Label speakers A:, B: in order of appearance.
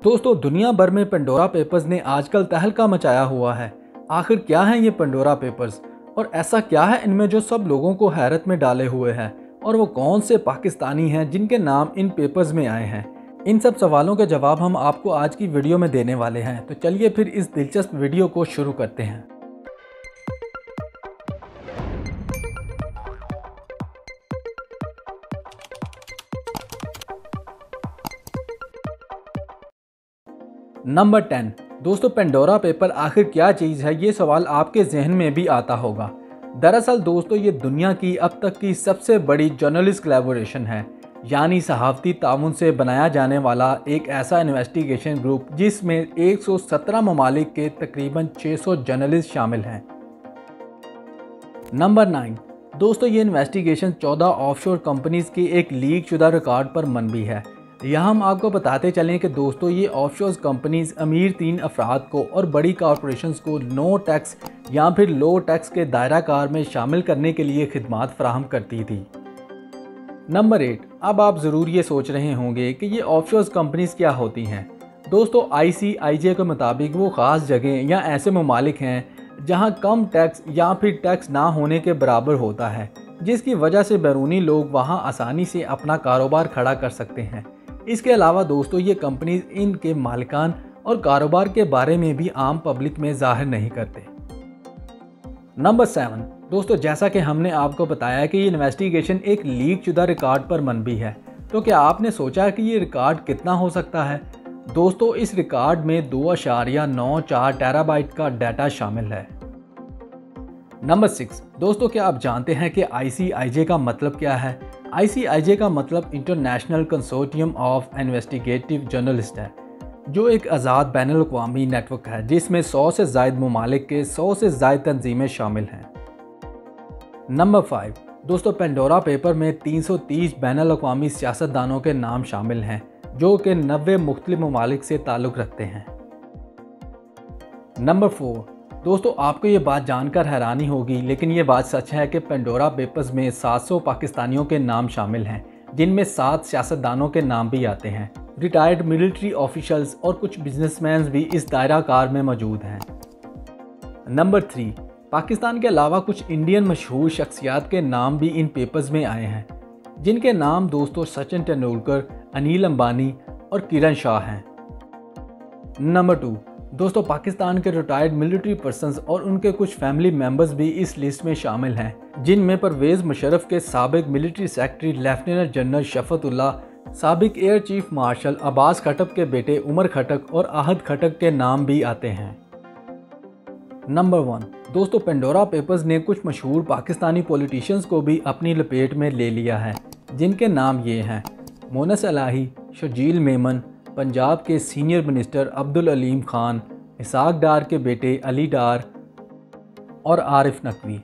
A: दोस्तों दुनिया भर में पेंडोरा पेपर्स ने आजकल तहलका मचाया हुआ है। आखिर क्या है ये पेंडोरा पेपर्स और ऐसा क्या है इनमें जो सब लोगों को हैरत में डाले हुए है, और वो कौन से पाकिस्तानी हैं जिनके नाम इन पेपर्स में आए हैं। इन सब सवालों के जवाब हम आपको आज की वीडियो में देने वाले हैं। तो चलिए फिर इस दिलचस्प वीडियो को शुरू करते हैं। नंबर 10। दोस्तों पेंडोरा पेपर आखिर क्या चीज़ है, ये सवाल आपके जहन में भी आता होगा। दरअसल दोस्तों ये दुनिया की अब तक की सबसे बड़ी जर्नलिस्ट कोलैबोरेशन है, यानी सहाफ़ती ताउन से बनाया जाने वाला एक ऐसा इन्वेस्टिगेशन ग्रुप जिसमें 117 ममालिक के तकरीबन 600 जर्नलिस्ट शामिल हैं। नंबर 9। दोस्तों ये इन्वेस्टिगेशन 14 ऑफशोर कंपनीज़ के एक लीक शुदा रिकॉर्ड पर मनबी है। यहाँ हम आपको बताते चलें कि दोस्तों ये ऑफशोर कंपनीज अमीर 3 अफराद को और बड़ी कॉरपोरेशंस को नो टैक्स या फिर लो टैक्स के दायरा कार में शामिल करने के लिए खिदमात फराहम करती थी। नंबर 8। अब आप ज़रूर ये सोच रहे होंगे कि ये ऑफशोर कंपनीज क्या होती हैं। दोस्तों ICIJ के मुताबिक वो ख़ास जगह या ऐसे ममालिक हैं जहाँ कम टैक्स या फिर टैक्स ना होने के बराबर होता है, जिसकी वजह से बैरूनी लोग वहाँ आसानी से अपना कारोबार खड़ा कर सकते हैं। इसके अलावा दोस्तों ये कंपनीज इनके मालिकान और कारोबार के बारे में भी आम पब्लिक में जाहिर नहीं करते। नंबर 7। दोस्तों जैसा कि हमने आपको बताया कि ये इन्वेस्टिगेशन एक लीक शुदा रिकॉर्ड पर मनबी है, तो क्या आपने सोचा कि ये रिकॉर्ड कितना हो सकता है? दोस्तों इस रिकॉर्ड में 2.94 टेराबाइट का डाटा शामिल है। नंबर 6। दोस्तों क्या आप जानते हैं कि ICIJ का मतलब क्या है? ICIJ का मतलब international consortium of investigative journalist है, जो एक आज़ाद बैनुल अक़वामी नेटवर्क है जिसमें 100 से ज़ायद ममालिक के 100 से ज़ायद तंजीमें शामिल हैं। नंबर 5। दोस्तों पेंडोरा पेपर में 330 बैनुल अक़वामी सियासतदानों के नाम शामिल हैं जो कि 90 मुख्तलिफ ममालिक से ताल्लुक़ रखते हैं। नंबर 4। दोस्तों आपको ये बात जानकर हैरानी होगी, लेकिन ये बात सच है कि पेंडोरा पेपर्स में 700 पाकिस्तानियों के नाम शामिल हैं, जिनमें 7 सियासतदानों के नाम भी आते हैं। रिटायर्ड मिलिट्री ऑफिशल्स और कुछ बिजनेसमैन भी इस दायरा कार में मौजूद हैं। नंबर 3। पाकिस्तान के अलावा कुछ इंडियन मशहूर शख्सियात के नाम भी इन पेपर्स में आए हैं, जिनके नाम दोस्तों सचिन तेंदुलकर, अनिल अंबानी और किरण शाह हैं। नंबर 2। दोस्तों पाकिस्तान के रिटायर्ड मिलिट्री पर्सन्स और उनके कुछ फैमिली मेंबर्स भी इस लिस्ट में शामिल हैं, जिनमें परवेज़ मुशर्रफ के साबिक मिलिट्री सेक्रेटरी लेफ्टिनेंट जनरल शफकतुल्लाह, साबिक एयर चीफ मार्शल अब्बास खटक के बेटे उमर खटक और आहद खटक के नाम भी आते हैं। नंबर 1। दोस्तों पेंडोरा पेपर्स ने कुछ मशहूर पाकिस्तानी पॉलिटिशियंस को भी अपनी लपेट में ले लिया है, जिनके नाम ये हैं: मोनस इलाही, शर्जील मेमन, पंजाब के सीनियर मिनिस्टर अब्दुल अलीम खान, इसाक डार के बेटे अली डार और आरिफ नकवी।